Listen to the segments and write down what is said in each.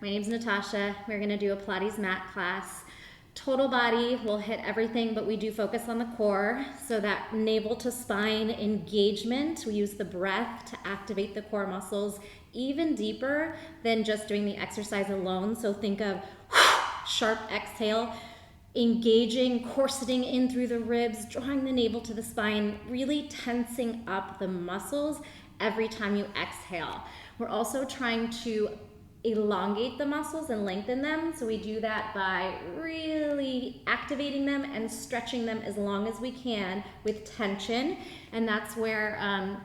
My name's Natasha. We're gonna do a Pilates mat class. Total body will hit everything, but we do focus on the core. So that navel to spine engagement, we use the breath to activate the core muscles even deeper than just doing the exercise alone. So think of sharp exhale, engaging, corseting in through the ribs, drawing the navel to the spine, really tensing up the muscles every time you exhale. We're also trying to elongate the muscles and lengthen them. So we do that by really activating them and stretching them as long as we can with tension. And that's where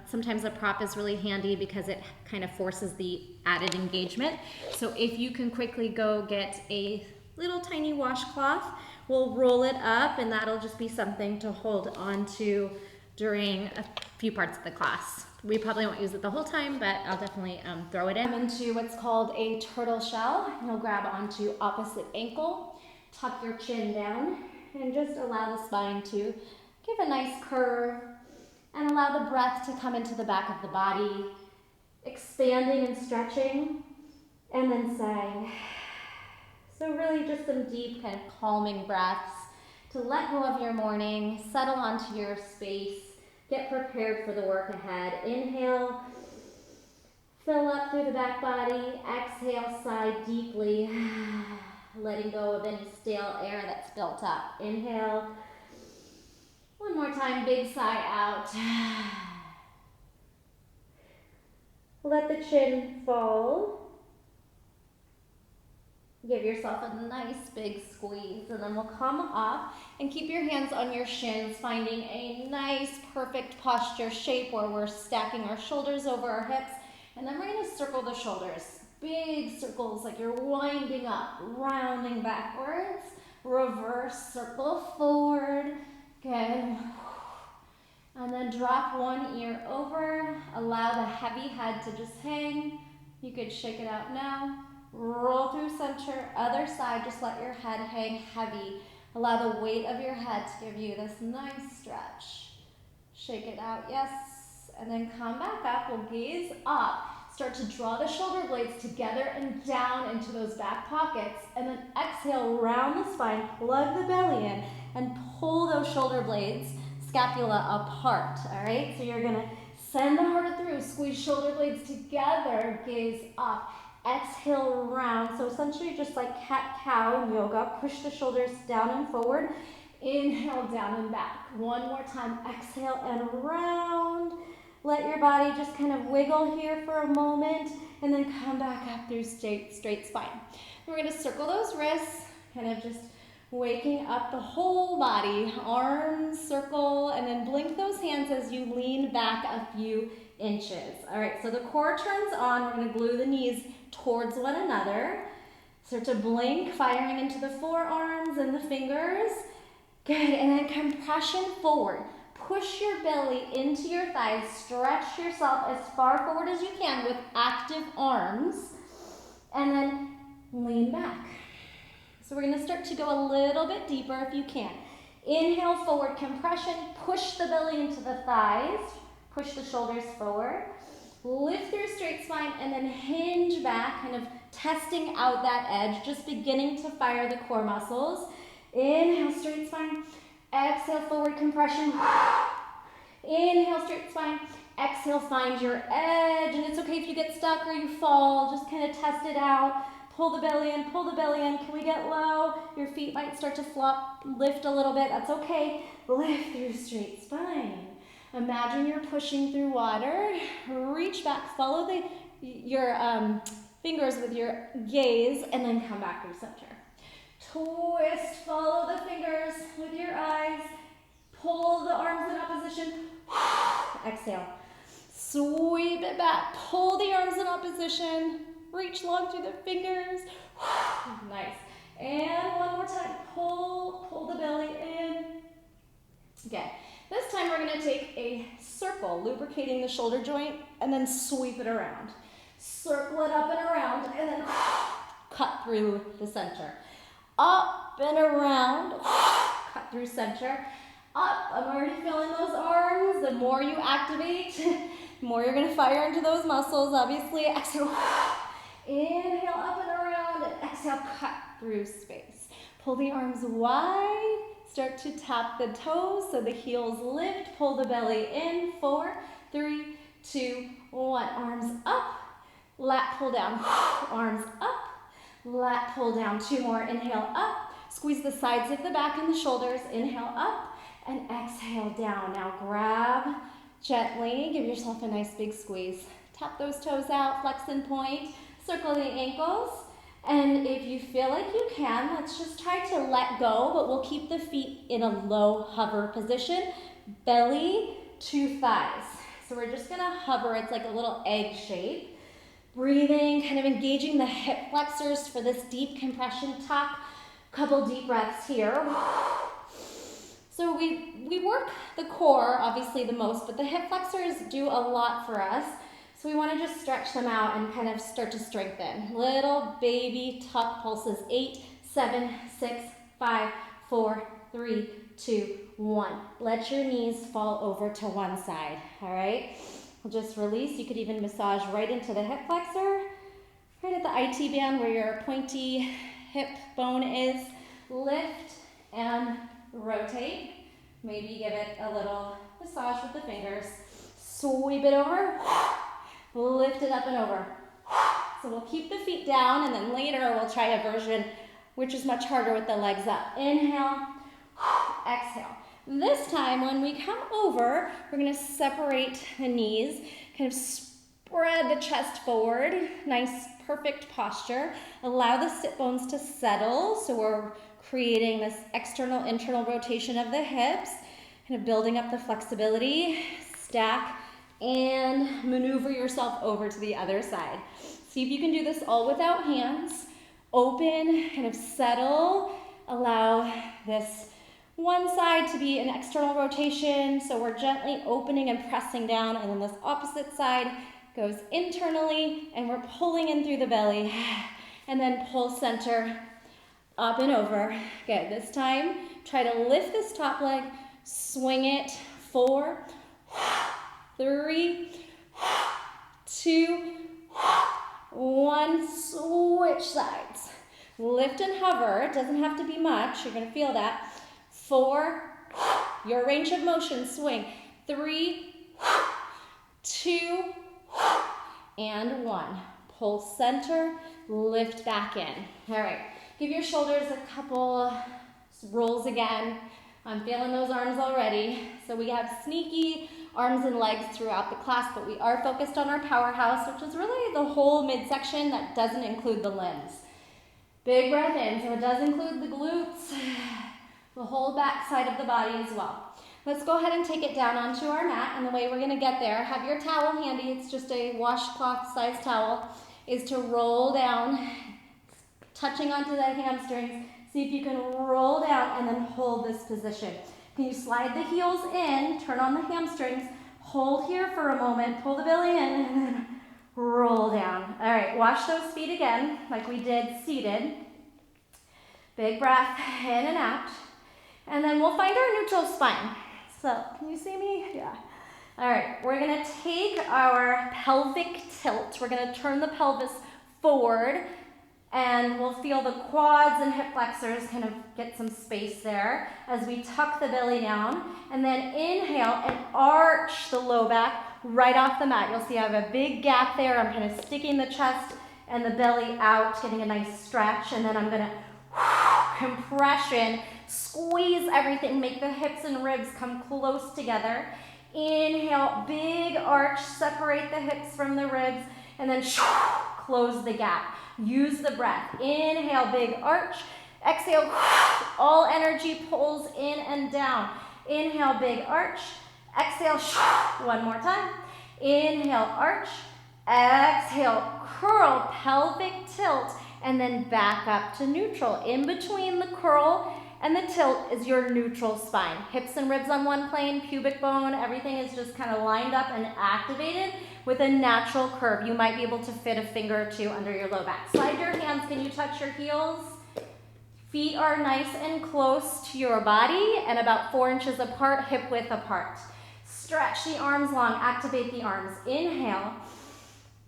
sometimes a prop is really handy because it kind of forces the added engagement. So if you can quickly go get a little tiny washcloth, we'll roll it up and that'll just be something to hold on to during a few parts of the class. We probably won't use it the whole time, but I'll definitely throw it in. Into what's called a turtle shell. You'll grab onto opposite ankle, tuck your chin down, and just allow the spine to give a nice curve and allow the breath to come into the back of the body, expanding and stretching, and then sighing. So really just some deep kind of calming breaths to let go of your morning, settle onto your space, get prepared for the work ahead. Inhale, fill up through the back body. Exhale, sigh deeply, letting go of any stale air that's built up. Inhale. One more time, big sigh out. Let the chin fall. Give yourself a nice big squeeze, and then we'll come up and keep your hands on your shins, finding a nice perfect posture shape where we're stacking our shoulders over our hips, and then we're gonna circle the shoulders. Big circles like you're winding up, rounding backwards, reverse circle forward, good. And then drop one ear over, allow the heavy head to just hang. You could shake it out now. Roll through center, other side, just let your head hang heavy. Allow the weight of your head to give you this nice stretch. Shake it out, yes. And then come back up, we'll gaze up. Start to draw the shoulder blades together and down into those back pockets. And then exhale, round the spine, plug the belly in, and pull those shoulder blades, scapula apart, all right? So you're gonna send the heart through, squeeze shoulder blades together, gaze up. Exhale, round. So essentially just like cat-cow in yoga, push the shoulders down and forward. Inhale, down and back. One more time, exhale and round. Let your body just kind of wiggle here for a moment and then come back up through straight spine. We're gonna circle those wrists, kind of just waking up the whole body. Arms circle and then blink those hands as you lean back a few inches. All right, so the core turns on. We're gonna glue the knees towards one another. Start to blink, firing into the forearms and the fingers. Good, and then compression forward. Push your belly into your thighs. Stretch yourself as far forward as you can with active arms. And then lean back. So we're gonna start to go a little bit deeper if you can. Inhale, forward compression. Push the belly into the thighs. Push the shoulders forward. Lift through straight spine and then hinge back, kind of testing out that edge, just beginning to fire the core muscles. Inhale, straight spine. Exhale, forward compression. Inhale, straight spine. Exhale, find your edge. And it's okay if you get stuck or you fall. Just kind of test it out. Pull the belly in, pull the belly in. Can we get low? Your feet might start to flop, lift a little bit. That's okay. Lift through straight spine. Imagine you're pushing through water. Reach back, follow your fingers with your gaze, and then come back through center. Twist, follow the fingers with your eyes. Pull the arms in opposition. Exhale. Sweep it back. Pull the arms in opposition. Reach long through the fingers. Nice. And one more time. Pull the belly in. Okay. This time we're going to take a circle, lubricating the shoulder joint, and then sweep it around. Circle it up and around, and then cut through the center. Up and around, cut through center. Up, I'm already feeling those arms. The more you activate, the more you're going to fire into those muscles, obviously. Exhale. Inhale, up and around. exhale, cut through space. Pull the arms wide. Start to tap the toes so the heels lift. Pull the belly in. 4, 3, 2, 1. Arms up. Lat pull down. Arms up. Lat pull down. 2 more. Inhale up. Squeeze the sides of the back and the shoulders. Inhale up and exhale down. Now grab gently. Give yourself a nice big squeeze. Tap those toes out. Flex and point. Circle the ankles. And if you feel like you can, let's just try to let go, but we'll keep the feet in a low hover position. Belly to thighs. So we're just gonna hover. It's like a little egg shape. Breathing, kind of engaging the hip flexors for this deep compression tuck. Couple deep breaths here. So we work the core, obviously the most, but the hip flexors do a lot for us. So we want to just stretch them out and kind of start to strengthen. Little baby tuck pulses. 8, 7, 6, 5, 4, 3, 2, 1. Let your knees fall over to one side, all right? We'll just release. You could even massage right into the hip flexor, right at the IT band where your pointy hip bone is. Lift and rotate. Maybe give it a little massage with the fingers. Sweep it over. Lift it up and over. So we'll keep the feet down, and then later we'll try a version which is much harder with the legs up. Inhale, exhale. This time when we come over, we're gonna separate the knees, kind of spread the chest forward. Nice, perfect posture. Allow the sit bones to settle, so we're creating this external, internal rotation of the hips, kind of building up the flexibility. Stack and maneuver yourself over to the other side. See if you can do this all without hands. Open, kind of settle. Allow this one side to be an external rotation, so we're gently opening and pressing down, and then this opposite side goes internally, and we're pulling in through the belly, and then pull center, up and over. Good, this time, try to lift this top leg, swing it. 4, 3, 2, 1, switch sides. Lift and hover, it doesn't have to be much, you're gonna feel that. 4, your range of motion, swing. 3, 2, and 1. Pull center, lift back in. All right, give your shoulders a couple rolls again. I'm feeling those arms already. So we have sneaky arms and legs throughout the class, but we are focused on our powerhouse, which is really the whole midsection that doesn't include the limbs. Big breath in, so it does include the glutes, the whole back side of the body as well. Let's go ahead and take it down onto our mat, and the way we're gonna get there, have your towel handy, it's just a washcloth size towel, is to roll down, touching onto the hamstrings. See if you can roll down and then hold this position. Can you slide the heels in, turn on the hamstrings, hold here for a moment, pull the belly in, and then roll down. All right, wash those feet again, like we did seated. Big breath in and out. And then we'll find our neutral spine. So, can you see me? Yeah. All right, we're gonna take our pelvic tilt. We're gonna turn the pelvis forward, and we'll feel the quads and hip flexors kind of get some space there as we tuck the belly down. And then inhale and arch the low back right off the mat. You'll see I have a big gap there. I'm kind of sticking the chest and the belly out, getting a nice stretch. And then I'm gonna compression, squeeze everything, make the hips and ribs come close together. Inhale, big arch, separate the hips from the ribs, and then close the gap. Use the breath. Inhale, big arch. Exhale, all energy pulls in and down. Inhale, big arch. Exhale, one more time. Inhale, arch. Exhale, curl, pelvic tilt, and then back up to neutral. In between the curl and the tilt is your neutral spine. Hips and ribs on one plane, pubic bone, everything is just kind of lined up and activated with a natural curve. You might be able to fit a finger or two under your low back. Slide your hands. Can you touch your heels? Feet are nice and close to your body and about 4 inches apart, hip width apart. Stretch the arms long, activate the arms. Inhale.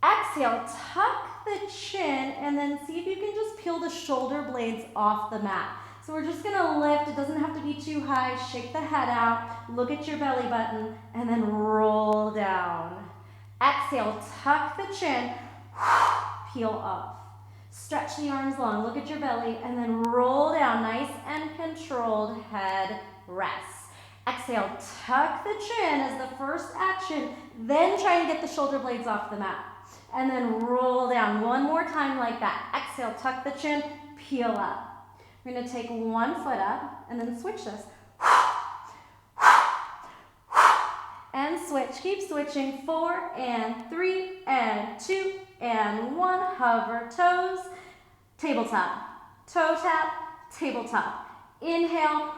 Exhale, tuck the chin, and then see if you can just peel the shoulder blades off the mat. So we're just gonna lift, it doesn't have to be too high, shake the head out, look at your belly button, and then roll down. Exhale, tuck the chin, peel up. Stretch the arms long, look at your belly, and then roll down, nice and controlled head rest. Exhale, tuck the chin as the first action, then try and get the shoulder blades off the mat. And then roll down one more time like that. Exhale, tuck the chin, peel up. We're gonna take one foot up and then switch this. And switch, keep switching. 4 and 3 and 2 and 1. Hover toes, tabletop. Toe tap, tabletop. Inhale,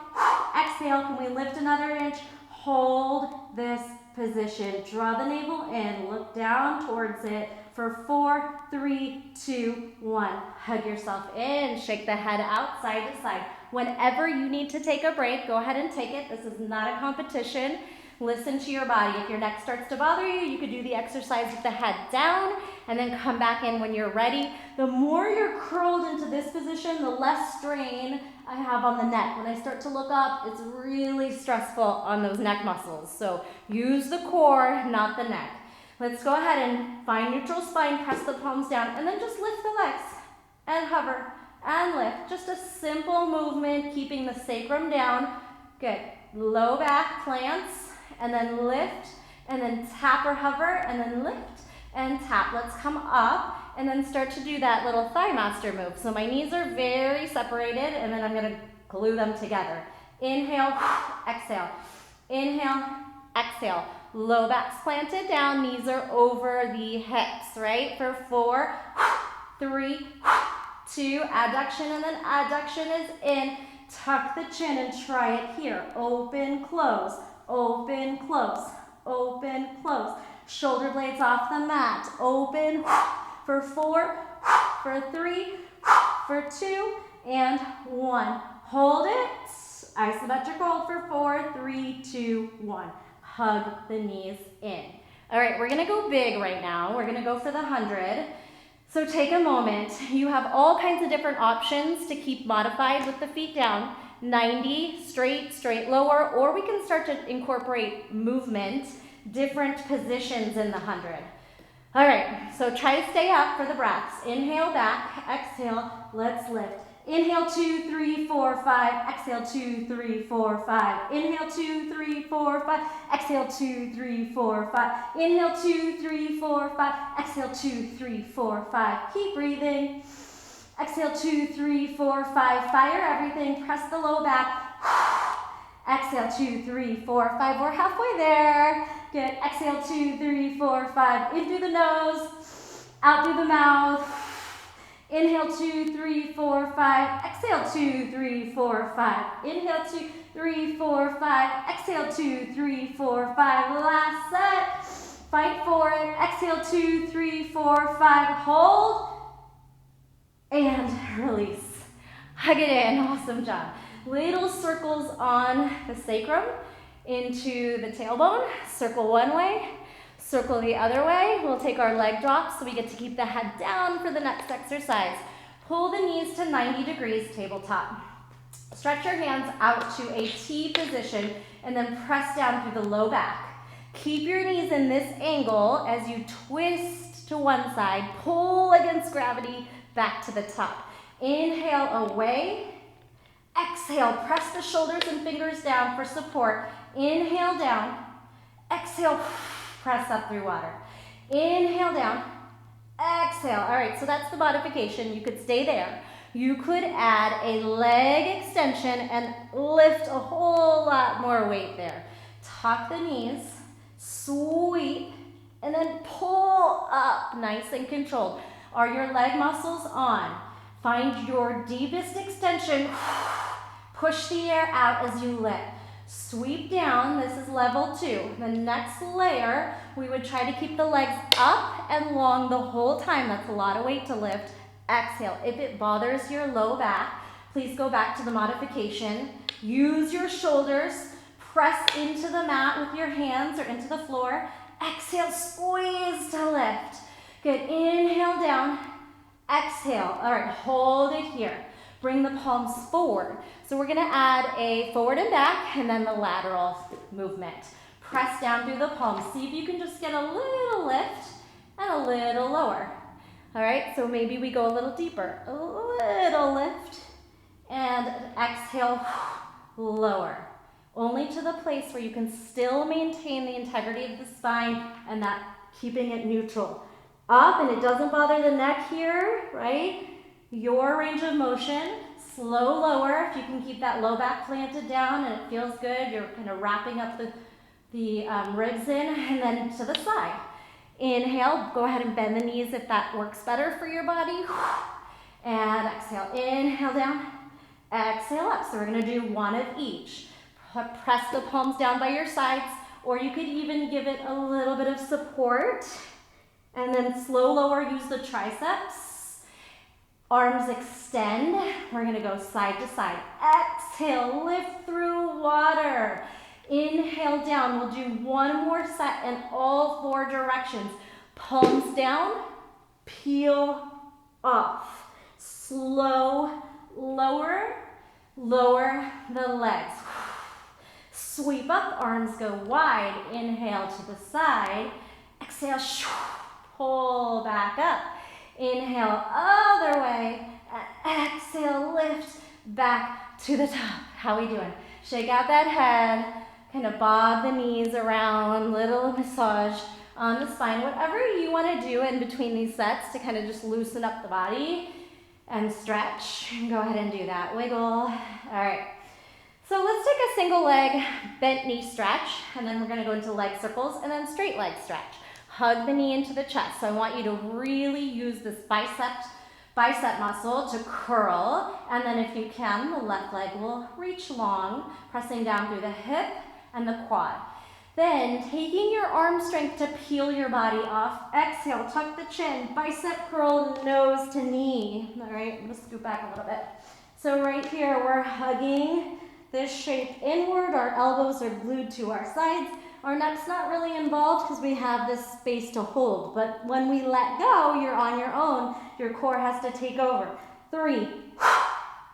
exhale. Can we lift another inch? Hold this position. Draw the navel in, look down towards it for 4, 3, 2, 1. Hug yourself in, shake the head out side to side. Whenever you need to take a break, go ahead and take it. This is not a competition. Listen to your body. If your neck starts to bother you, you could do the exercise with the head down and then come back in when you're ready. The more you're curled into this position, the less strain I have on the neck. When I start to look up, it's really stressful on those neck muscles. So use the core, not the neck. Let's go ahead and find neutral spine, press the palms down, and then just lift the legs and hover and lift. Just a simple movement, keeping the sacrum down. Good. Low back plants, and then lift, and then tap or hover, and then lift and tap. Let's come up and then start to do that little thigh master move. So my knees are very separated, and then I'm gonna glue them together. Inhale, exhale. Inhale, exhale. Low back's planted down, knees are over the hips, right? For 4, 3, 2, adduction, and then adduction is in. Tuck the chin and try it here. Open, close, open, close, open, close. Shoulder blades off the mat. Open for 4, for 3, for 2, and 1. Hold it. Isometric hold for 4, 3, 2, 1. Hug the knees in. All right, we're gonna go big right now. We're gonna go for the 100. So take a moment. You have all kinds of different options to keep modified with the feet down. 90, straight, straight lower, or we can start to incorporate movement, different positions in the 100. All right, so try to stay up for the breaths. Inhale back, exhale, let's lift. Inhale, 2, 3, 4, 5. Exhale, 2, 3, 4, 5. Inhale, 2, 3, 4, 5. Exhale, 2, 3, 4, 5. Inhale, 2, 3, 4, 5. Exhale, 2, 3, 4, 5. Keep breathing. Exhale, 2, 3, 4, 5. Fire everything. Press the low back. Exhale, 2, 3, 4, 5. We're halfway there. Good. Exhale, 2, 3, 4, 5. In through the nose, out through the mouth. Inhale, 2, 3, 4, 5. Exhale, 2, 3, 4, 5. Inhale, 2, 3, 4, 5. Exhale, 2, 3, 4, 5. Last set. Fight for it. Exhale, 2, 3, 4, 5. Hold. And release. Hug it in. Awesome job. Little circles on the sacrum into the tailbone. Circle one way. Circle the other way. We'll take our leg drops so we get to keep the head down for the next exercise. Pull the knees to 90 degrees, tabletop. Stretch your hands out to a T position and then press down through the low back. Keep your knees in this angle as you twist to one side. Pull against gravity back to the top. Inhale away. Exhale, press the shoulders and fingers down for support. Inhale down. Exhale. Press up through water. Inhale down, exhale. All right, so that's the modification. You could stay there. You could add a leg extension and lift a whole lot more weight there. Tuck the knees, sweep, and then pull up, nice and controlled. Are your leg muscles on? Find your deepest extension. Push the air out as you lift. Sweep down, this is level 2. The next layer, we would try to keep the legs up and long the whole time. That's a lot of weight to lift. Exhale. If it bothers your low back, please go back to the modification. Use your shoulders. Press into the mat with your hands or into the floor. Exhale, squeeze to lift. Good. Inhale down. exhale. All right, hold it here. Bring the palms forward. So we're gonna add a forward and back and then the lateral movement. Press down through the palms. See if you can just get a little lift and a little lower. All right, so maybe we go a little deeper. A little lift and exhale, lower. Only to the place where you can still maintain the integrity of the spine and that keeping it neutral. Up, and it doesn't bother the neck here, right? Your range of motion, slow lower. If you can keep that low back planted down and it feels good, you're kind of wrapping up the ribs in, and then to the side. Inhale, go ahead and bend the knees if that works better for your body. And exhale, inhale down, exhale up. So we're gonna do one of each. Press the palms down by your sides, or you could even give it a little bit of support. And then slow lower, use the triceps. Arms extend. We're gonna go side to side. Exhale, lift through water. Inhale down. We'll do one more set in all four directions. Palms down, peel off. Slow, lower, lower the legs. Sweep up, arms go wide. Inhale to the side. Exhale, pull back up. Inhale, other way. And exhale, lift back to the top. How we doing? Shake out that head. Kind of bob the knees around, little massage on the spine. Whatever you want to do in between these sets to kind of just loosen up the body and stretch. Go ahead and do that. Wiggle. All right. So let's take a single leg bent knee stretch, and then we're going to go into leg circles and then straight leg stretch. Hug the knee into the chest. So I want you to really use this bicep muscle to curl, and then if you can, the left leg will reach long, pressing down through the hip and the quad. Then taking your arm strength to peel your body off. Exhale, tuck the chin, bicep curl, nose to knee. All right, I'm gonna scoot back a little bit. So right here, we're hugging this shape inward. Our elbows are glued to our sides. Our neck's not really involved because we have this space to hold. But when we let go, you're on your own. Your core has to take over. 3,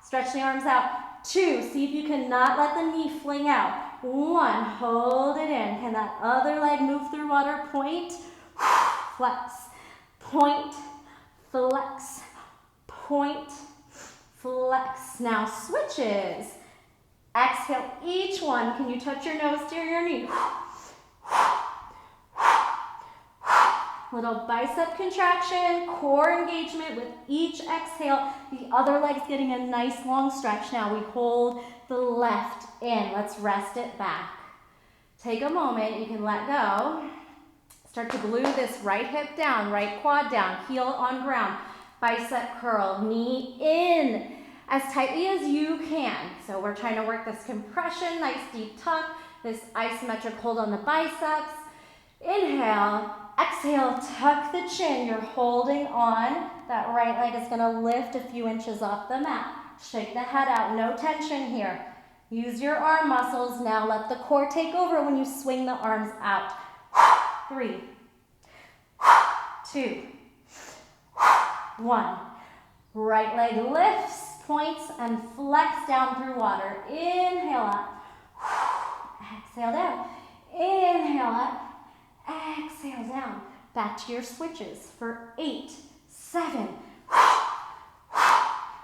stretch the arms out. 2, see if you can not let the knee fling out. 1, hold it in. Can that other leg move through water? Point, flex, point, flex, point, flex. Now switches. Exhale, each one. Can you touch your nose to your knee? Little bicep contraction, core engagement with each exhale. The other leg's getting a nice long stretch. Now we hold the left in. Let's rest it back. Take a moment. You can let go. Start to glue this right hip down, right quad down, heel on ground. Bicep curl, knee in as tightly as you can. So we're trying to work this compression, nice deep tuck, this isometric hold on the biceps. Inhale, exhale, tuck the chin. You're holding on. That right leg is gonna lift a few inches off the mat. Shake the head out, no tension here. Use your arm muscles. Now let the core take over when you swing the arms out. 3, 2, 1. Right leg lifts, points, and flex down through water. Inhale up. Exhale down. Inhale up. Exhale down. Back to your switches for 8, 7.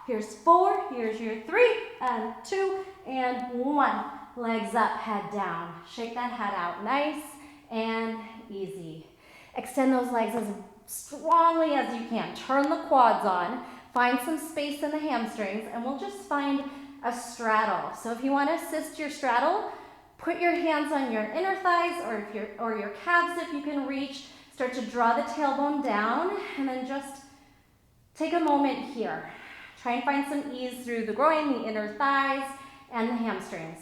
Here's 4. Here's your 3, and 2, and 1. Legs up, head down. Shake that head out. Nice and easy. Extend those legs as strongly as you can. Turn the quads on. Find some space in the hamstrings, and we'll just find a straddle. So if you want to assist your straddle, put your hands on your inner thighs or your calves if you can reach. Start to draw the tailbone down, and then just take a moment here. Try and find some ease through the groin, the inner thighs, and the hamstrings.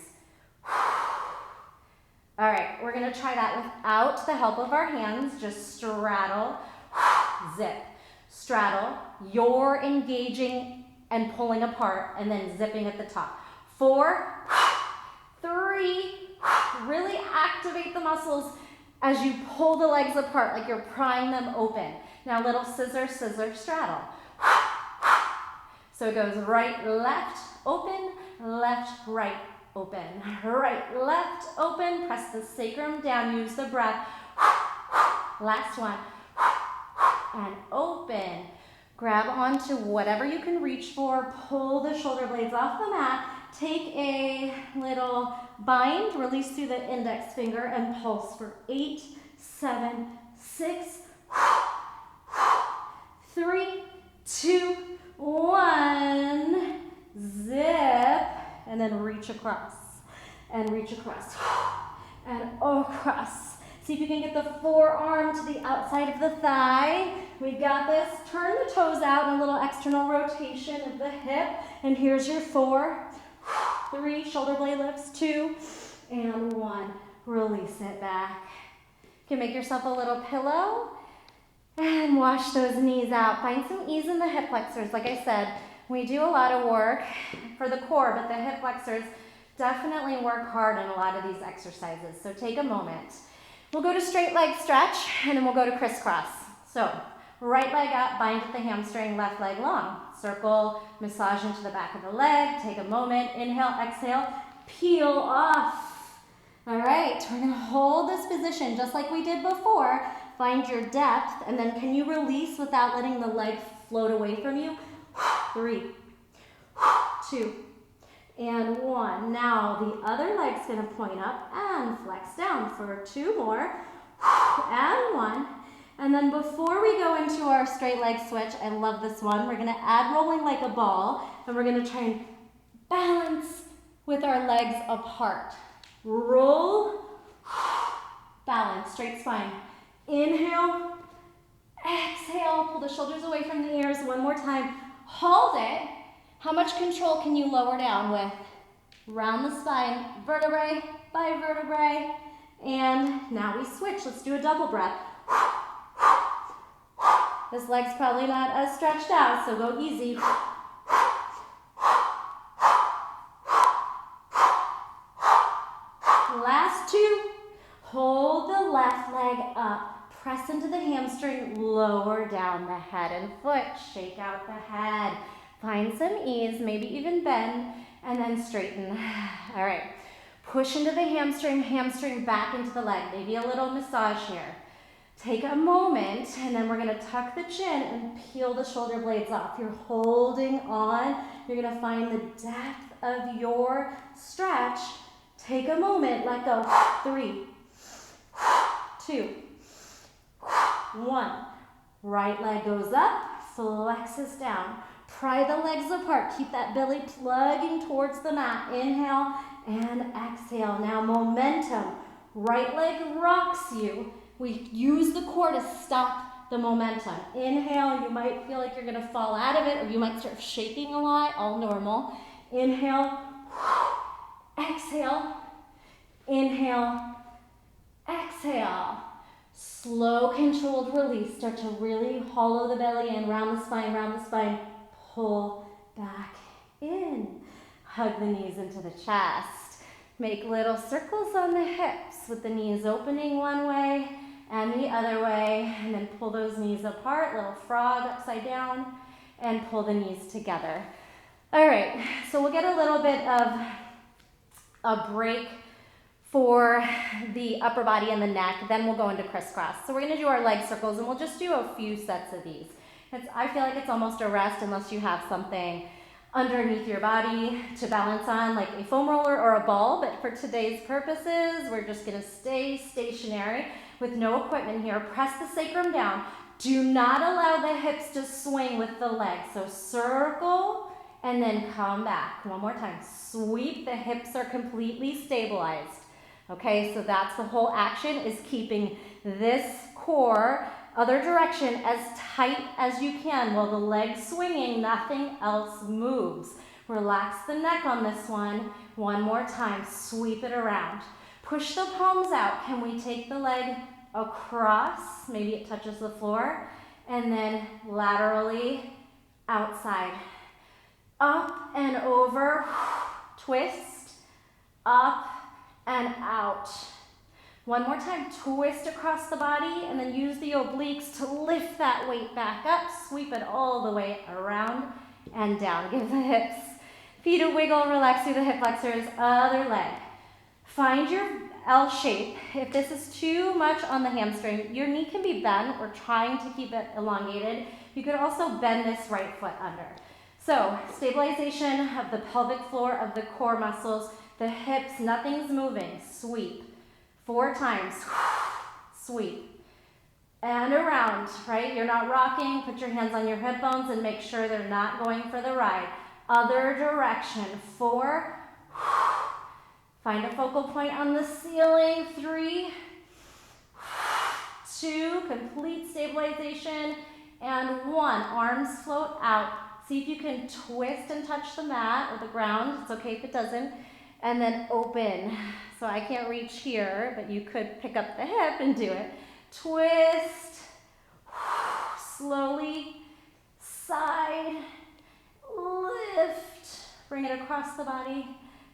All right, we're gonna try that without the help of our hands. Just straddle, zip, straddle. You're engaging and pulling apart and then zipping at the top. 4, 3, really activate the muscles as you pull the legs apart like you're prying them open. Now little scissor, scissor, straddle. So it goes right, left, open, left, right, open. Right, left, open. Press the sacrum down. Use the breath. Last one. And open. Grab onto whatever you can reach for. Pull the shoulder blades off the mat. Take a little bind. Release through the index finger and pulse for 8, 7, 6, 3, 2, 1. Zip. And then reach across. And reach across. And across. See if you can get the forearm to the outside of the thigh. We got this. Turn the toes out in a little external rotation of the hip. And here's your 4, 3, shoulder blade lifts, 2, and 1. Release it back. You can make yourself a little pillow and wash those knees out. Find some ease in the hip flexors. Like I said, we do a lot of work for the core, but the hip flexors definitely work hard in a lot of these exercises. So take a moment. We'll go to straight leg stretch, and then we'll go to crisscross. So right leg up, bind at the hamstring, left leg long. Circle, massage into the back of the leg. Take a moment. Inhale, exhale, peel off. All right, we're going to hold this position just like we did before. Find your depth, and then can you release without letting the leg float away from you? 3, 2, and 1. Now the other leg's going to point up and flex down for 2 more, and 1. And then before we go into our straight leg switch, I love this one, we're going to add rolling like a ball, and we're going to try and balance with our legs apart. Roll, balance, straight spine. Inhale, exhale, pull the shoulders away from the ears. One more time. Hold it. How much control can you lower down with? Round the spine, vertebrae by vertebrae. And now we switch. Let's do a double breath. This leg's probably not as stretched out, so go easy. Last 2. Hold the left leg up. Press into the hamstring. Lower down the head and foot. Shake out the head. Find some ease, maybe even bend, and then straighten. All right. Push into the hamstring back into the leg. Maybe a little massage here. Take a moment, and then we're going to tuck the chin and peel the shoulder blades off. You're holding on. You're going to find the depth of your stretch. Take a moment. Let go. 3, 2, 1. Right leg goes up, flexes down. Pry the legs apart. Keep that belly plugging towards the mat. Inhale and exhale. Now momentum. Right leg rocks you. We use the core to stop the momentum. Inhale. You might feel like you're going to fall out of it, or you might start shaking a lot. All normal. Inhale. Exhale. Inhale. Exhale. Slow, controlled release. Start to really hollow the belly in. Round the spine, round the spine. Pull back in. Hug the knees into the chest. Make little circles on the hips with the knees opening one way and the other way. And then pull those knees apart. Little frog upside down. And pull the knees together. All right, so we'll get a little bit of a break for the upper body and the neck. Then we'll go into crisscross. So we're going to do our leg circles, and we'll just do a few sets of these. I feel like it's almost a rest unless you have something underneath your body to balance on, like a foam roller or a ball. But for today's purposes, we're just going to stay stationary with no equipment here. Press the sacrum down. Do not allow the hips to swing with the legs. So circle and then come back. One more time. Sweep. The hips are completely stabilized. Okay, so that's the whole action, is keeping this core other direction as tight as you can while the leg's swinging. Nothing else moves. Relax the neck on this one. One more time. Sweep it around. Push the palms out. Can we take the leg across? Maybe it touches the floor. And then laterally outside. Up and over. Twist. Up and out. One more time, twist across the body, and then use the obliques to lift that weight back up. Sweep it all the way around and down. Give the hips, feet a wiggle, relax through the hip flexors, other leg. Find your L shape. If this is too much on the hamstring, your knee can be bent or trying to keep it elongated. You could also bend this right foot under. So stabilization of the pelvic floor of the core muscles, the hips, nothing's moving. Sweep. 4 times. Sweep. And around, right? You're not rocking. Put your hands on your hip bones and make sure they're not going for the ride. Other direction. 4. Find a focal point on the ceiling. 3, 2, complete stabilization. And 1, arms float out. See if you can twist and touch the mat or the ground. It's okay if it doesn't. And then open. So I can't reach here, but you could pick up the hip and do it. Twist. Slowly. Side. Lift. Bring it across the body.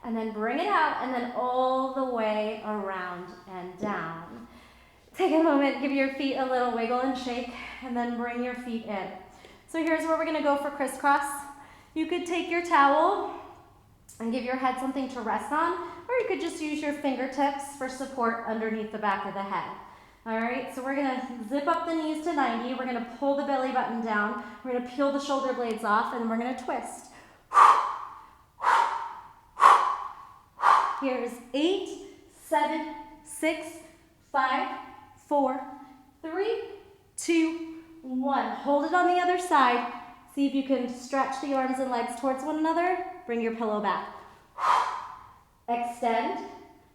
And then bring it out. And then all the way around and down. Take a moment. Give your feet a little wiggle and shake. And then bring your feet in. So here's where we're going to go for crisscross. You could take your towel and give your head something to rest on, or you could just use your fingertips for support underneath the back of the head. All right, so we're going to zip up the knees to 90. We're going to pull the belly button down. We're going to peel the shoulder blades off, and then we're going to twist. Here's 8, 7, 6, 5, 4, 3, 2, 1. Hold it on the other side. See if you can stretch the arms and legs towards one another. Bring your pillow back. Extend,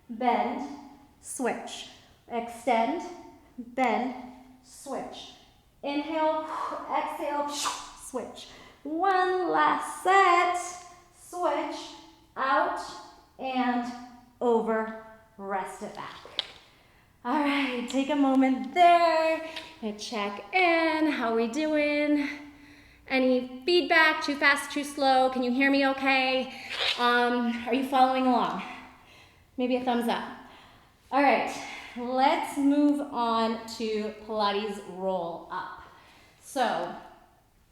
bend, switch. Extend, bend, switch. Inhale, exhale, switch. One last set. Switch, out and over. Rest it back. All right, take a moment there and check in. How are we doing? Any feedback? Too fast, too slow? Can you hear me okay? Are you following along? Maybe a thumbs up. All right, let's move on to Pilates roll up. So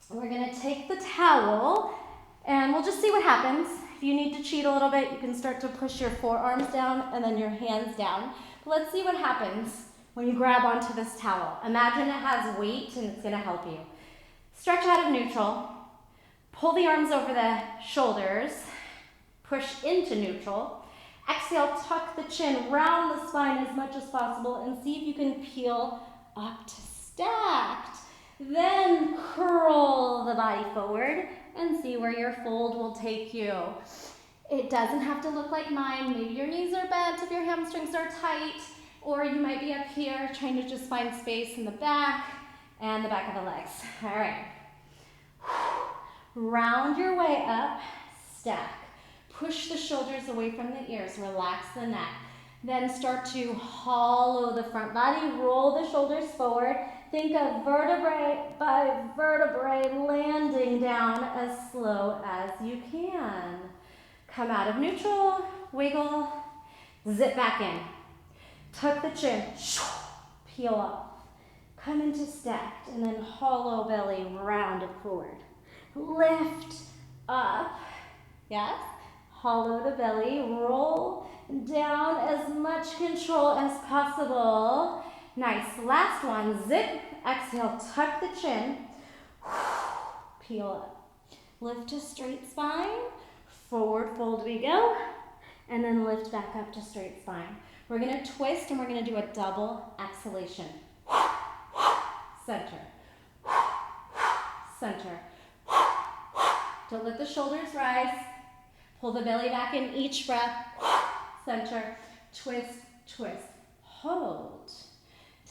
we're gonna take the towel and we'll just see what happens. If you need to cheat a little bit, you can start to push your forearms down and then your hands down. Let's see what happens when you grab onto this towel. Imagine it has weight and it's gonna help you. Stretch out of neutral, pull the arms over the shoulders, push into neutral. Exhale, tuck the chin, round the spine as much as possible and see if you can peel up to stacked. Then curl the body forward and see where your fold will take you. It doesn't have to look like mine. Maybe your knees are bent if your hamstrings are tight, or you might be up here trying to just find space in the back and the back of the legs. All right. Round your way up, stack. Push the shoulders away from the ears, relax the neck. Then start to hollow the front body, roll the shoulders forward. Think of vertebrae by vertebrae landing down as slow as you can. Come out of neutral, wiggle, zip back in. Tuck the chin, peel up. Come into stacked and then hollow belly, round it forward. Lift up, yes. Hollow the belly, roll down as much control as possible. Nice, last one, zip, exhale, tuck the chin, peel up. Lift to straight spine, forward fold we go, and then lift back up to straight spine. We're gonna twist and we're gonna do a double exhalation. Center, center. Don't let the shoulders rise. Pull the belly back in each breath. Center, twist, twist, hold.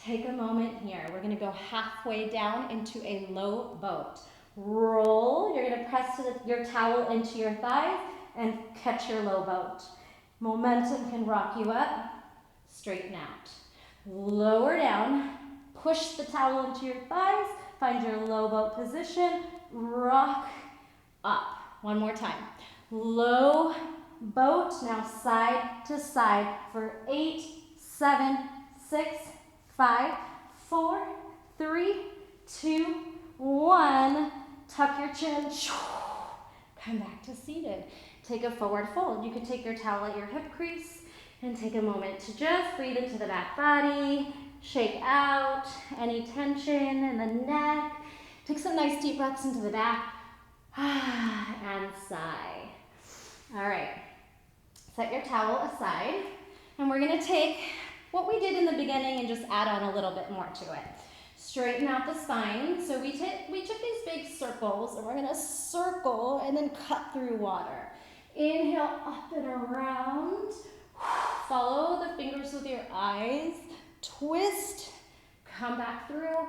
Take a moment here. We're gonna go halfway down into a low boat. Roll, you're gonna press your towel into your thighs and catch your low boat. Momentum can rock you up, straighten out. Lower down, push the towel into your thighs, find your low boat position, rock up. One more time. Low boat, now side to side for 8, 7, 6, 5, 4, 3, 2, 1. Tuck your chin, come back to seated. Take a forward fold. You could take your towel at your hip crease and take a moment to just breathe into the back body, shake out any tension in the neck. Take some nice deep breaths into the back and sigh. All right, set your towel aside and we're gonna take what we did in the beginning and just add on a little bit more to it. Straighten out the spine. So we took these big circles and we're gonna circle and then cut through water. Inhale up and around. Follow the fingers with your eyes. Twist, come back through,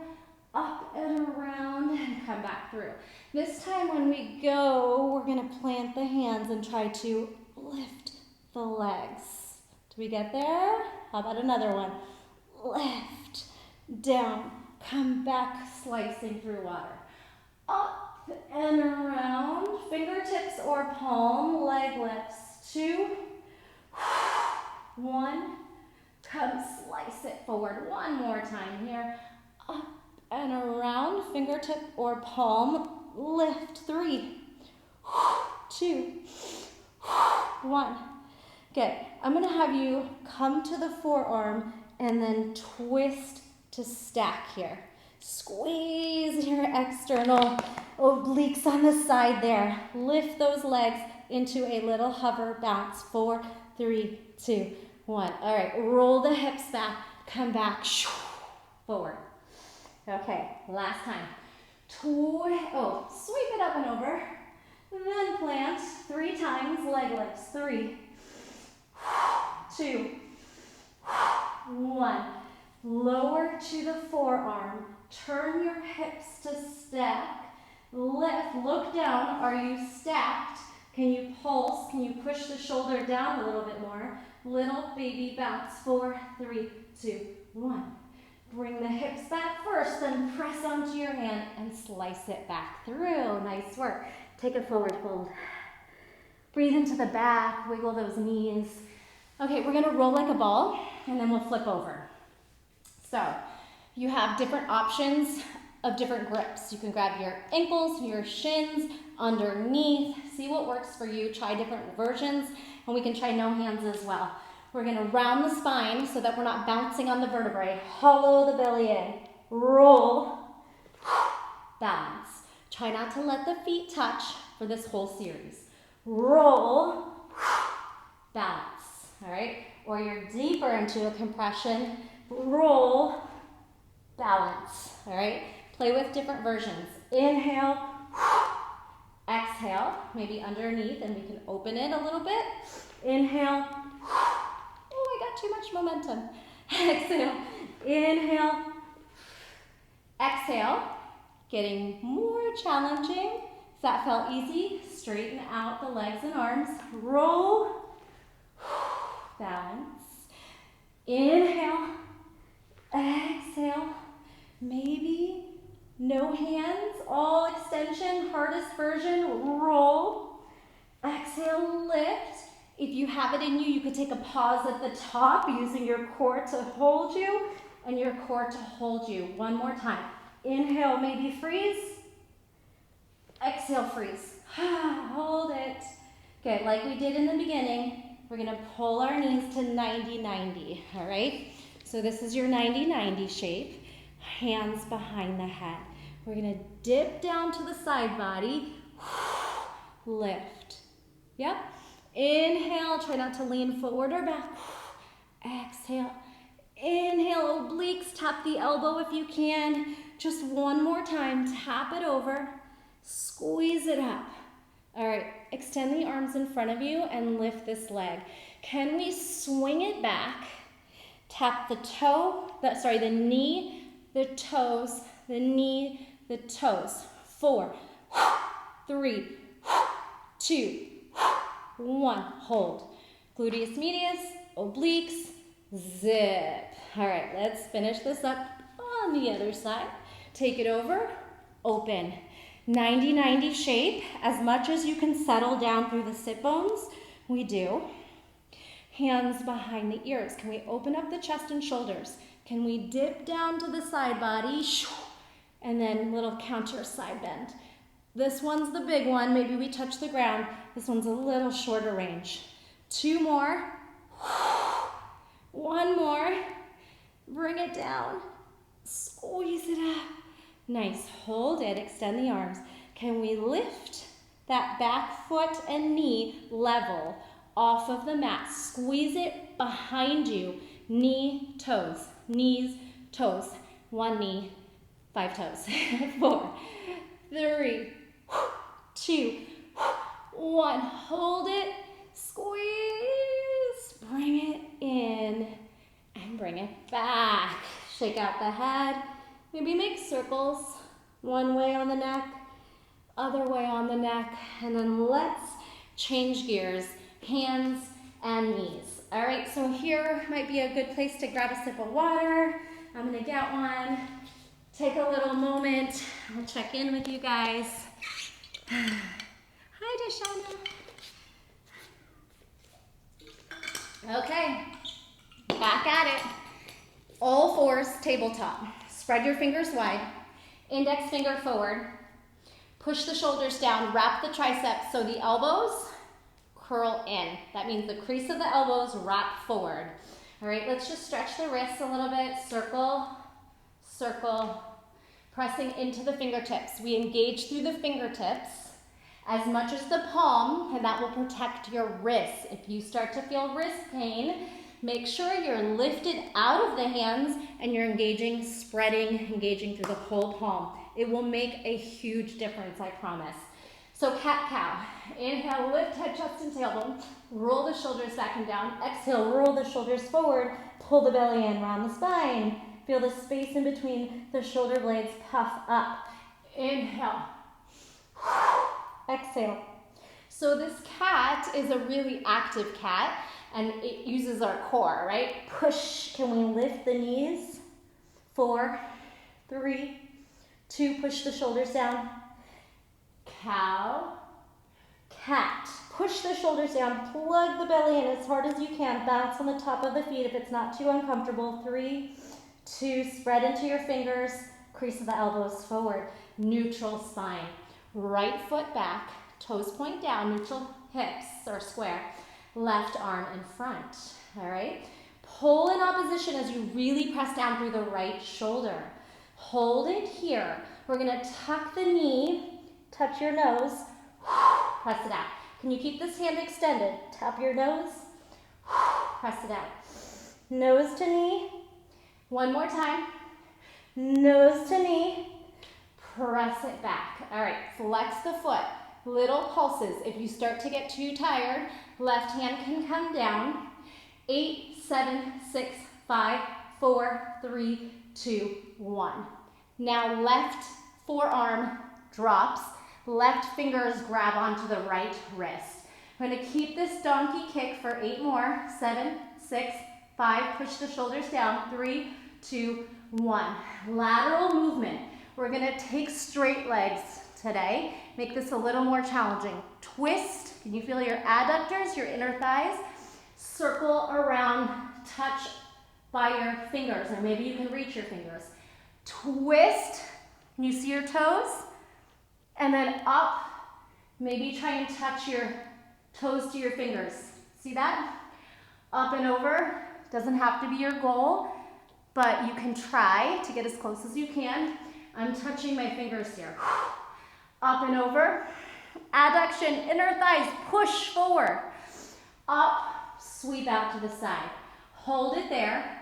up and around, and come back through. This time when we go, we're gonna plant the hands and try to lift the legs. Do we get there? How about another one? Lift, down, come back, slicing through water. Up and around, fingertips or palm, leg lifts. 2, 1, come slice it forward. One more time here. Up and around, fingertip or palm, lift. 3, 2, 1. Good. I'm going to have you come to the forearm and then twist to stack here. Squeeze your external obliques on the side there. Lift those legs into a little hover bounce. 4, 3, 2, 1. All right, roll the hips back, come back, forward. Okay, last time. Sweep it up and over. Then plant 3 times, leg lifts. 3, 2, 1. Lower to the forearm. Turn your hips to stack. Lift, look down. Are you stacked? Can you pulse? Can you push the shoulder down a little bit more? Little baby bounce. 4, 3, 2, 1. Bring the hips back first, then press onto your hand and slice it back through. Nice work. Take a forward fold. Breathe into the back, wiggle those knees. Okay, we're gonna roll like a ball and then we'll flip over. So you have different options of different grips. You can grab your ankles, your shins, underneath. See what works for you. Try different versions and we can try no hands as well. We're gonna round the spine so that we're not bouncing on the vertebrae. Hollow the belly in. Roll, balance. Try not to let the feet touch for this whole series. Roll, balance, all right? Or you're deeper into a compression. Roll, balance, all right? Play with different versions. Inhale, exhale, maybe underneath, and we can open it a little bit. Inhale, oh, I got too much momentum. Exhale, inhale, exhale, getting more challenging. If that felt easy, straighten out the legs and arms. Roll, balance. Inhale, exhale, maybe no hands, all extension, hardest version. Roll, exhale, lift. If you have it in you, you could take a pause at the top using your core to hold you and your core to hold you. One more time. Inhale, maybe freeze. Exhale, freeze. Hold it. Good, like we did in the beginning, we're gonna pull our knees to 90-90, all right? So this is your 90-90 shape. Hands behind the head. We're gonna dip down to the side body. Lift. Yep. Inhale, try not to lean forward or back. Exhale. Inhale, obliques, tap the elbow if you can. Just one more time, tap it over. Squeeze it up. All right, extend the arms in front of you and lift this leg. Can we swing it back? Tap the knee, the toes, the knee, the toes. 4, 3, 2, 1. Hold. Gluteus medius, obliques, zip. All right, let's finish this up on the other side. Take it over, open. 90-90 shape. As much as you can settle down through the sit bones, we do. Hands behind the ears. Can we open up the chest and shoulders? Can we dip down to the side body? And then little counter side bend. This one's the big one. Maybe we touch the ground. This one's a little shorter range. 2 more. 1 more. Bring it down. Squeeze it up. Nice. Hold it. Extend the arms. Can we lift that back foot and knee level off of the mat? Squeeze it behind you. Knee, toes. Knees, toes. 1 knee, 5 toes. 4, 3, 2, 1. Hold it. Squeeze. Bring it in and bring it back. Shake out the head. Maybe make circles. One way on the neck, other way on the neck. And then let's change gears. Hands and knees. All right, so here might be a good place to grab a sip of water. I'm gonna get one. Take a little moment. I'll check in with you guys. Hi, Deshana. Okay, back at it. All fours, tabletop. Spread your fingers wide. Index finger forward. Push the shoulders down. Wrap the triceps so the elbows curl in. That means the crease of the elbows wrap forward. All right, let's just stretch the wrists a little bit. Circle, circle, pressing into the fingertips. We engage through the fingertips as much as the palm, and that will protect your wrists. If you start to feel wrist pain, make sure you're lifted out of the hands and you're engaging, spreading, engaging through the whole palm. It will make a huge difference, I promise. So cat-cow. Inhale, lift head, chest, and tailbone. Roll the shoulders back and down. Exhale, roll the shoulders forward. Pull the belly in, round the spine. Feel the space in between the shoulder blades puff up. Inhale. Exhale. So this cat is a really active cat, and it uses our core, right? Push. Can we lift the knees? 4, 3, 2. Push the shoulders down. Cow, cat. Push the shoulders down. Plug the belly in as hard as you can. Bounce on the top of the feet if it's not too uncomfortable. 3, 2. Spread into your fingers. Crease of the elbows forward. Neutral spine. Right foot back. Toes point down. Neutral hips or square. Left arm in front. All right. Pull in opposition as you really press down through the right shoulder. Hold it here. We're going to tuck the knee. Touch your nose, press it out. Can you keep this hand extended? Tap your nose, press it out. Nose to knee, one more time. Nose to knee, press it back. All right, flex the foot, little pulses. If you start to get too tired, left hand can come down. 8, 7, 6, 5, 4, 3, 2, 1. Now left forearm drops. Left fingers grab onto the right wrist. I'm going to keep this donkey kick for 8 more. 7, 6, 5. Push the shoulders down. 3, 2, 1. Lateral movement. We're going to take straight legs today. Make this a little more challenging. Twist. Can you feel your adductors, your inner thighs? Circle around. Touch by your fingers, or maybe you can reach your fingers. Twist. Can you see your toes? And then up, maybe try and touch your toes to your fingers. See that? Up and over. Doesn't have to be your goal, but you can try to get as close as you can. I'm touching my fingers here. Up and over. Adduction, inner thighs, push forward. Up, sweep out to the side. Hold it there,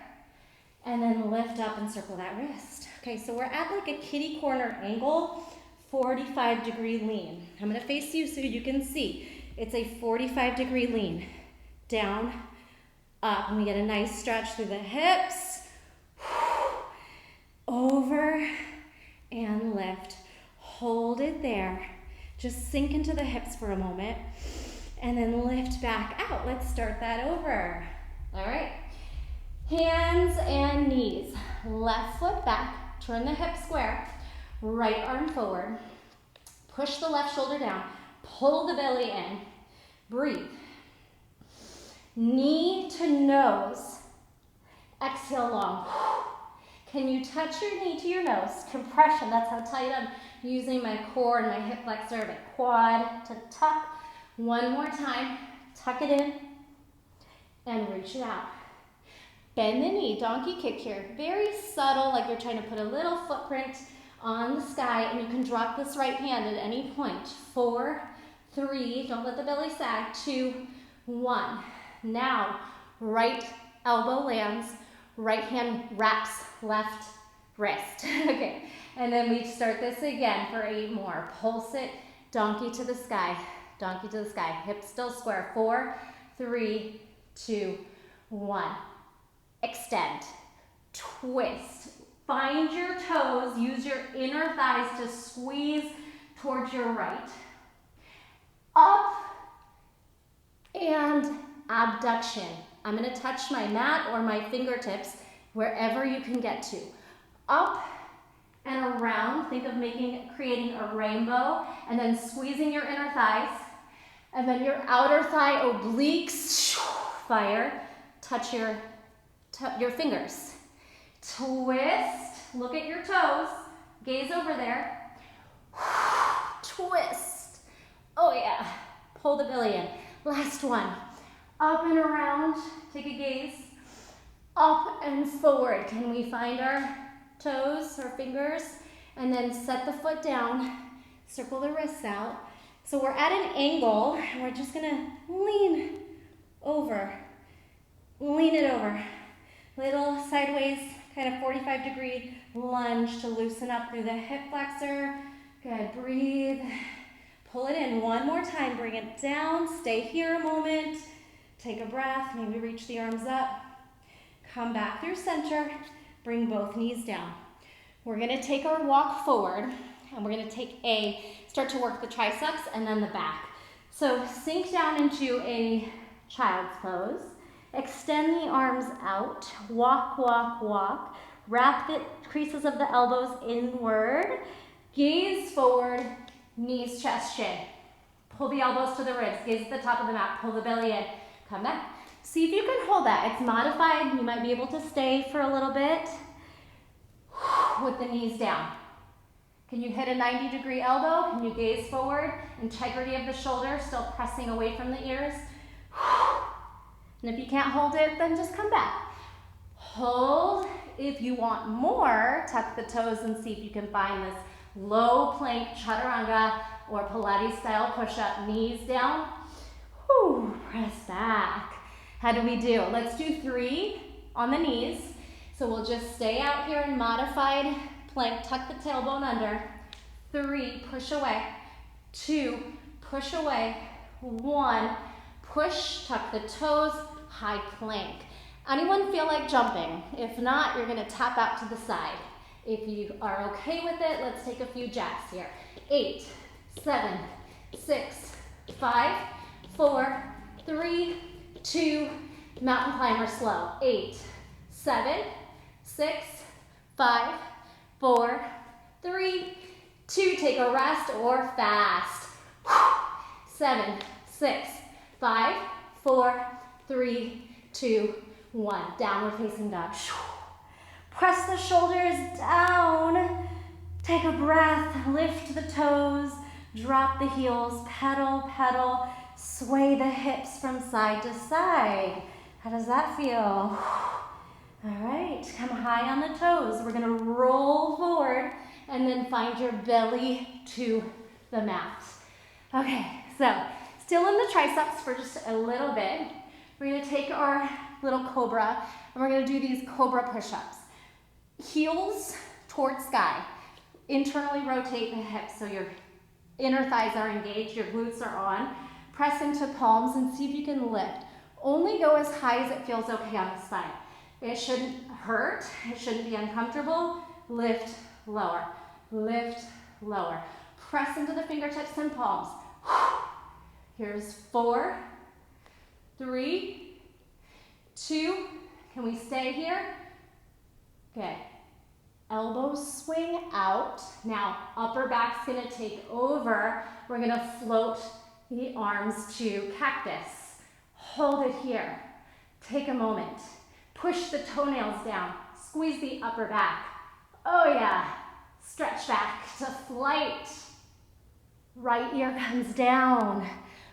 and then lift up and circle that wrist. Okay, so we're at like a kitty corner angle. 45-degree lean. I'm going to face you so you can see. It's a 45-degree lean. Down, up, and we get a nice stretch through the hips. Over and lift. Hold it there. Just sink into the hips for a moment and then lift back out. Let's start that over. All right. Hands and knees. Left foot back. Turn the hip square. Right arm forward. Push the left shoulder down. Pull the belly in. Breathe. Knee to nose. Exhale long. Can you touch your knee to your nose? Compression, that's how tight I'm using my core and my hip flexor, my quad to tuck. One more time, tuck it in and reach it out. Bend the knee, donkey kick here. Very subtle, like you're trying to put a little footprint on the sky, and you can drop this right hand at any point. 4, 3, don't let the belly sag, 2, 1. Now, right elbow lands, right hand wraps left wrist. Okay, and then we start this again for 8 more. Pulse it, donkey to the sky, hips still square. 4, 3, 2, 1. Extend, twist, find your toes, use your inner thighs to squeeze towards your right. Up and abduction. I'm going to touch my mat or my fingertips wherever you can get to. Up and around. Think of creating a rainbow, and then squeezing your inner thighs. And then your outer thigh obliques, fire, touch your fingers. Twist, look at your toes, gaze over there. Twist. Oh yeah, pull the belly in. Last one. Up and around, take a gaze. Up and forward. Can we find our toes or fingers? And then set the foot down, circle the wrists out. So we're at an angle, and we're just gonna lean over. Lean it over. Little sideways, kind of 45-degree lunge to loosen up through the hip flexor. Good, breathe. Pull it in one more time, bring it down. Stay here a moment. Take a breath, maybe reach the arms up. Come back through center, bring both knees down. We're gonna take our walk forward, and we're gonna start to work the triceps and then the back. So sink down into a child's pose. Extend the arms out, walk, walk, walk. Wrap the creases of the elbows inward. Gaze forward, knees, chest, chin. Pull the elbows to the ribs, gaze at the top of the mat, pull the belly in, come back. See if you can hold that. It's modified, you might be able to stay for a little bit with the knees down. Can you hit a 90-degree elbow? Can you gaze forward? Integrity of the shoulder, still pressing away from the ears. And if you can't hold it, then just come back. Hold. If you want more, tuck the toes and see if you can find this low plank chaturanga or Pilates style push-up. Knees down. Whew, press back. How do we do? Let's do 3 on the knees. So we'll just stay out here in modified plank. Tuck the tailbone under. 3, push away. 2, push away. 1, push, tuck the toes, high plank. Anyone feel like jumping? If not, you're gonna tap out to the side. If you are okay with it, let's take a few jacks here. 8, 7, 6, 5, 4, 3, 2, mountain climber slow. 8, 7, 6, 5, 4, 3, 2, take a rest or fast. 7, 6, 5, 4, 3, 2, 1. Downward facing dog. Press the shoulders down. Take a breath. Lift the toes. Drop the heels. Pedal, pedal. Sway the hips from side to side. How does that feel? All right. Come high on the toes. We're going to roll forward and then find your belly to the mat. Okay, so still in the triceps for just a little bit. We're going to take our little cobra and we're going to do these cobra push-ups. Heels towards sky. Internally rotate the hips so your inner thighs are engaged, your glutes are on. Press into palms and see if you can lift. Only go as high as it feels okay on the spine. It shouldn't hurt, it shouldn't be uncomfortable. Lift, lower, lift, lower. Press into the fingertips and palms. Here's 4, 3, 2, can we stay here? Okay, elbows swing out. Now, upper back's gonna take over. We're gonna float the arms to cactus. Hold it here. Take a moment. Push the toenails down. Squeeze the upper back. Oh yeah. Stretch back to flight. Right ear comes down.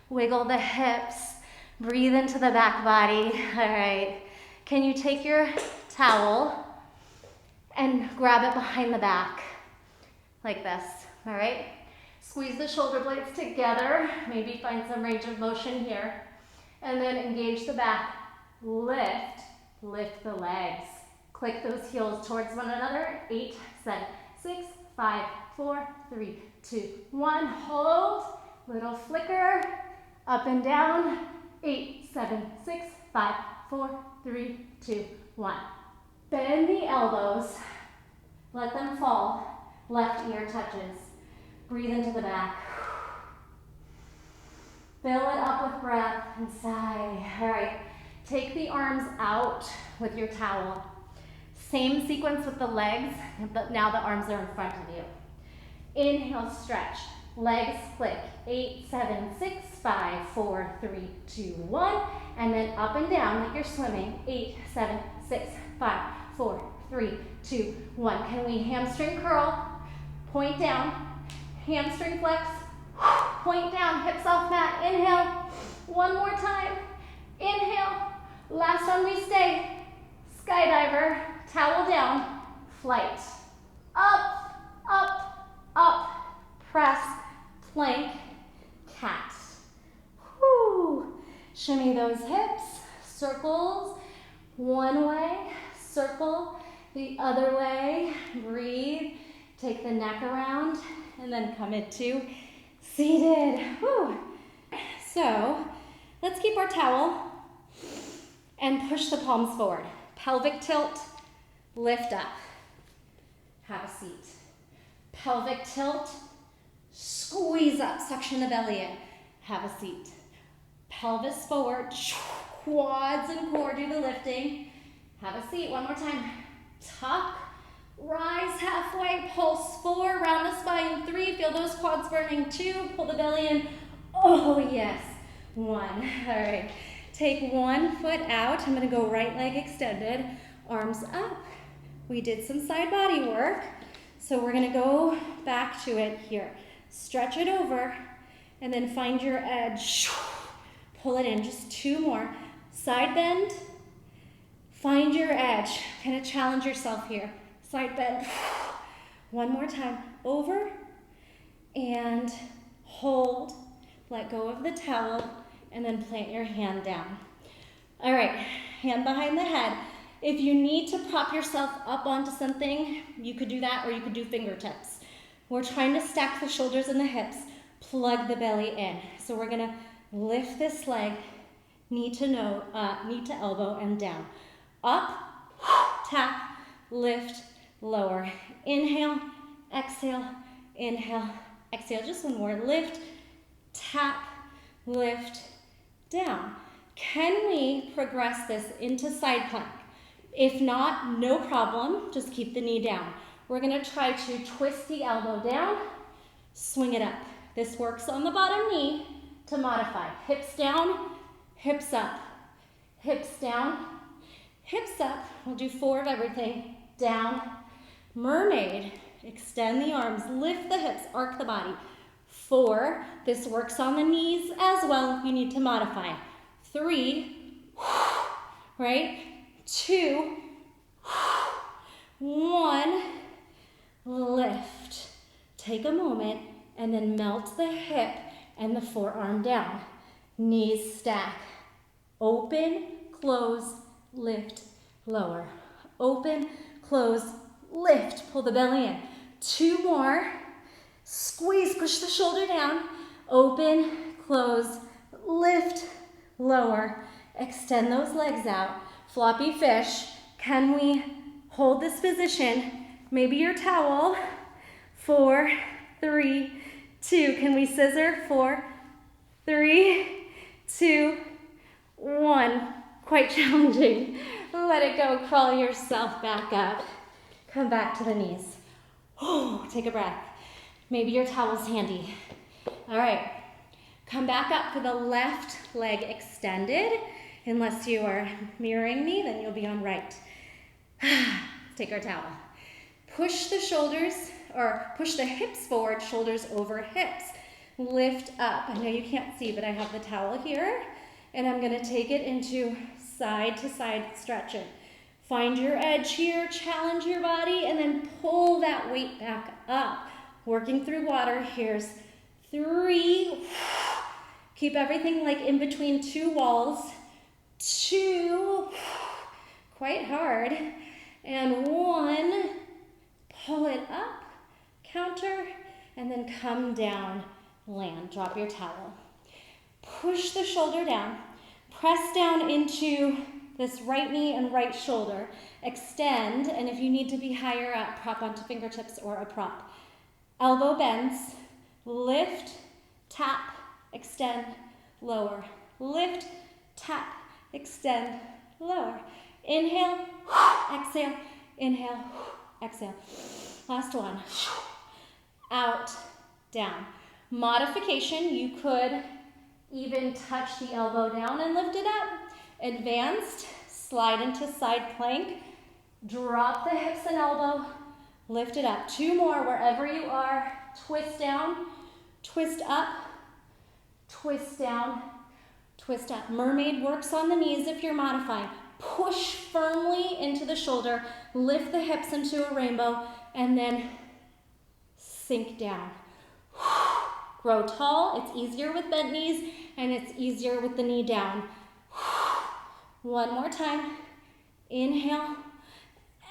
Wiggle the hips. Breathe into the back body. All right. Can you take your towel and grab it behind the back like this, all right? Squeeze the shoulder blades together. Maybe find some range of motion here. And then engage the back. Lift the legs. Click those heels towards one another. 8, 7, 6, 5, 4, 3, 2, 1. Hold. Little flicker. Up and down. 8, 7, 6, 5, 4, 3, 2, 1. Bend the elbows. Let them fall. Left ear touches. Breathe into the back. Fill it up with breath and sigh. All right. Take the arms out with your towel. Same sequence with the legs, but now the arms are in front of you. Inhale, stretch. Legs click. 8, 7, 6, 5, 4, 3, 2, 1. And then up and down like you're swimming. 8, 7, 6, 5, 4, 3, 2, 1. Can we hamstring curl? Point down. Hamstring flex. Point down. Hips off mat. Inhale. One more time. Inhale. Last one we stay. Skydiver. Towel down. Flight. Up, up, up. Press. Plank. Cat. Whoo. Shimmy those hips. Circles. One way. Circle. The other way. Breathe. Take the neck around and then come into seated. Whew. So let's keep our towel and push the palms forward. Pelvic tilt, lift up. Have a seat. Pelvic tilt, squeeze up, suction the belly in. Have a seat. Pelvis forward, quads and core do the lifting. Have a seat. One more time. Tuck. Rise halfway, pulse 4, round the spine 3, feel those quads burning 2, pull the belly in, oh yes, 1. All right, take one foot out. I'm gonna go right leg extended, arms up. We did some side body work, so we're gonna go back to it here. Stretch it over, and then find your edge, pull it in, just 2 more. Side bend, find your edge, kind of challenge yourself here. Side bend. One more time. Over and hold. Let go of the towel and then plant your hand down. All right, hand behind the head. If you need to prop yourself up onto something, you could do that, or you could do fingertips. We're trying to stack the shoulders and the hips, plug the belly in. So we're gonna lift this leg, knee to elbow and down. Up, tap, lift, lower. Inhale, exhale, inhale, exhale. Just one more. Lift, tap, lift, down. Can we progress this into side plank? If not, no problem. Just keep the knee down. We're going to try to twist the elbow down, swing it up. This works on the bottom knee to modify. Hips down, hips up, hips down, hips up. We'll do 4 of everything. Down, mermaid, extend the arms, lift the hips, arc the body. 4, this works on the knees as well if you need to modify. 3, right? 2, 1, lift. Take a moment and then melt the hip and the forearm down. Knees stack. Open, close, lift, lower. Open, close, lift, pull the belly in. 2 more. Squeeze, push the shoulder down. Open, close, lift, lower. Extend those legs out. Floppy fish. Can we hold this position? Maybe your towel. 4, 3, 2. Can we scissor? 4, 3, 2, 1. Quite challenging. Let it go. Crawl yourself back up. Come back to the knees. Oh, take a breath. Maybe your towel's handy. All right. Come back up for the left leg extended. Unless you are mirroring me, then you'll be on right. Take our towel. Push the shoulders or push the hips forward, shoulders over hips. Lift up. I know you can't see, but I have the towel here. And I'm gonna take it into side to side stretching. Find your edge here, challenge your body, and then pull that weight back up. Working through water, here's 3. Keep everything like in between 2 walls. 2, quite hard. And 1, pull it up, counter, and then come down, land, drop your towel. Push the shoulder down, press down into this right knee and right shoulder. Extend, and if you need to be higher up, prop onto fingertips or a prop. Elbow bends, lift, tap, extend, lower. Lift, tap, extend, lower. Inhale, exhale, inhale, exhale. Last one. Out, down. Modification, you could even touch the elbow down and lift it up. Advanced, slide into side plank. Drop the hips and elbow, lift it up. 2 more wherever you are. Twist down, twist up, twist down, twist up. Mermaid works on the knees if you're modifying. Push firmly into the shoulder, lift the hips into a rainbow, and then sink down. Grow tall. It's easier with bent knees, and it's easier with the knee down. One more time. Inhale,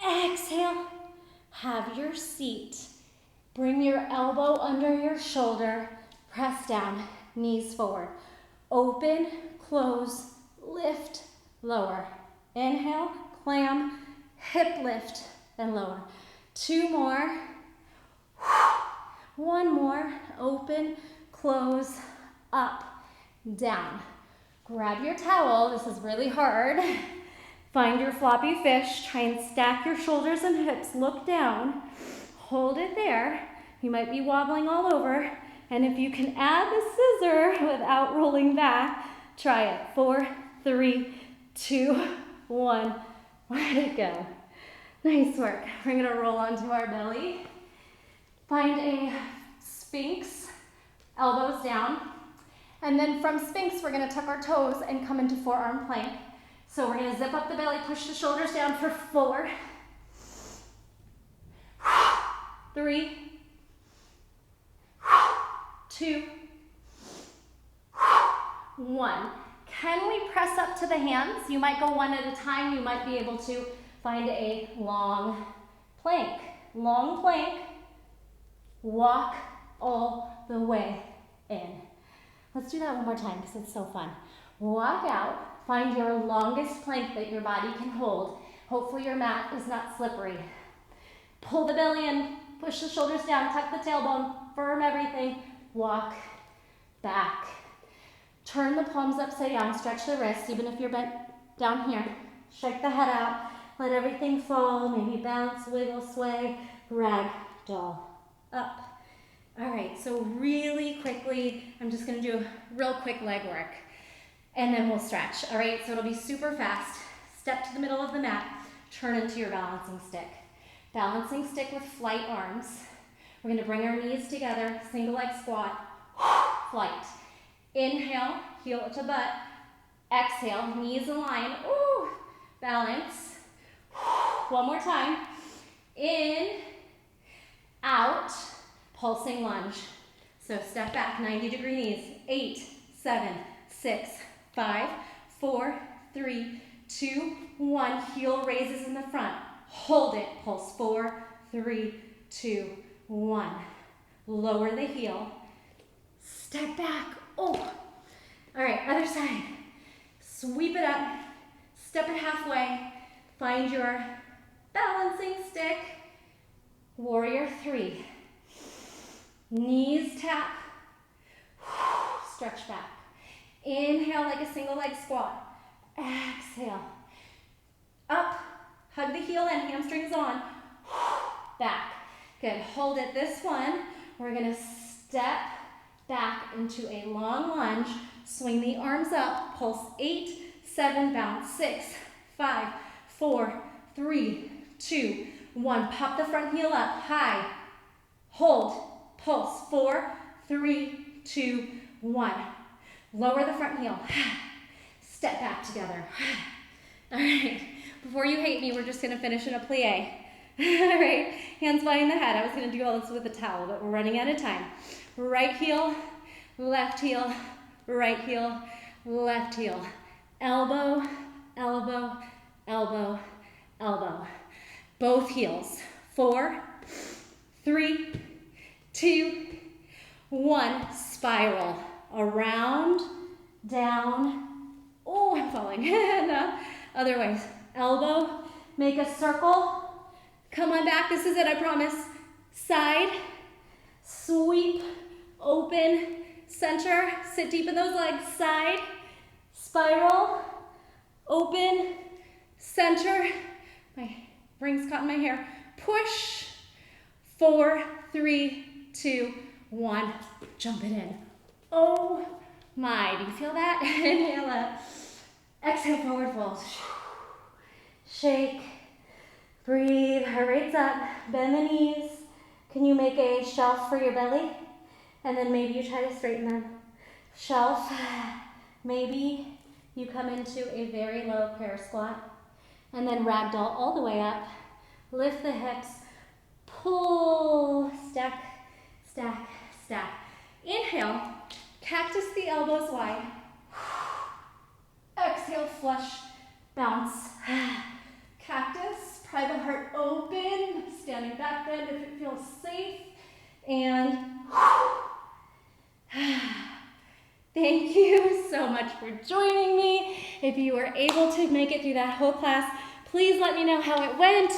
exhale. Have your seat. Bring your elbow under your shoulder. Press down, knees forward. Open, close, lift, lower. Inhale, clam, hip lift, and lower. 2 more. 1 more. Open, close, up, down. Grab your towel. This is really hard. Find your floppy fish. Try and stack your shoulders and hips. Look down. Hold it there. You might be wobbling all over. And if you can add the scissor without rolling back, try it. 4, 3, 2, 1. Let it go. Nice work. We're going to roll onto our belly. Find a Sphinx, elbows down. And then from Sphinx, we're going to tuck our toes and come into forearm plank. So we're going to zip up the belly, push the shoulders down for 4, 3, 2, 1. Can we press up to the hands? You might go one at a time. You might be able to find a long plank. Long plank. Walk all the way in. Let's do that one more time because it's so fun. Walk out. Find your longest plank that your body can hold. Hopefully your mat is not slippery. Pull the belly in. Push the shoulders down. Tuck the tailbone. Firm everything. Walk back. Turn the palms upside down. Stretch the wrists even if you're bent down here. Shake the head out. Let everything fall. Maybe bounce, wiggle, sway, rag doll. Up. All right, so really quickly, I'm just gonna do real quick leg work and then we'll stretch. All right, so it'll be super fast. Step to the middle of the mat, turn into your balancing stick. Balancing stick with flight arms. We're gonna bring our knees together, single leg squat, flight. Inhale, heel to butt. Exhale, knees in line. Ooh, balance. One more time. In, out, pulsing lunge. So step back, 90-degree knees. 8, 7, 6, 5, 4, 3, 2, 1. Heel raises in the front. Hold it. Pulse 4, 3, 2, 1. Lower the heel. Step back. Oh. All right, other side. Sweep it up. Step it halfway. Find your balancing stick. Warrior 3. Knees tap. Stretch back. Inhale like a single leg squat. Exhale. Up. Hug the heel in. Hamstrings on. Back. Good. Hold it. This one, we're going to step back into a long lunge. Swing the arms up. Pulse 8, 7, bounce 6, 5, 4, 3, 2, 1. Pop the front heel up. High. hold, pulse, 4, 3, 2, 1. Lower the front heel, step back together. All right, before you hate me, we're just gonna finish in a plie. All right, hands behind the head. I was gonna do all this with a towel, but we're running out of time. Right heel, left heel, right heel, left heel. Elbow, elbow, elbow, elbow. Both heels. 4, 3, 2, 1. Spiral. Around, down. Oh, I'm falling. No, other ways. Elbow, make a circle. Come on back. This is it, I promise. Side, sweep, open, center. Sit deep in those legs. Side, spiral, open, center. My ring's caught in my hair. Push. 4, 3, 2, 1. Jump it in. Oh my, do you feel that? Inhale up. Exhale, forward fold. Shake. Breathe. Heart rate's up. Bend the knees. Can you make a shelf for your belly? And then maybe you try to straighten them. Shelf. Maybe you come into a very low prayer squat. And then ragdoll all the way up. Lift the hips. Pull. Stack, stack, stack. Inhale. Cactus the elbows wide. Exhale, flush, bounce. Cactus, private heart open, standing back bend if it feels safe. And thank you so much for joining me. If you were able to make it through that whole class, please let me know how it went.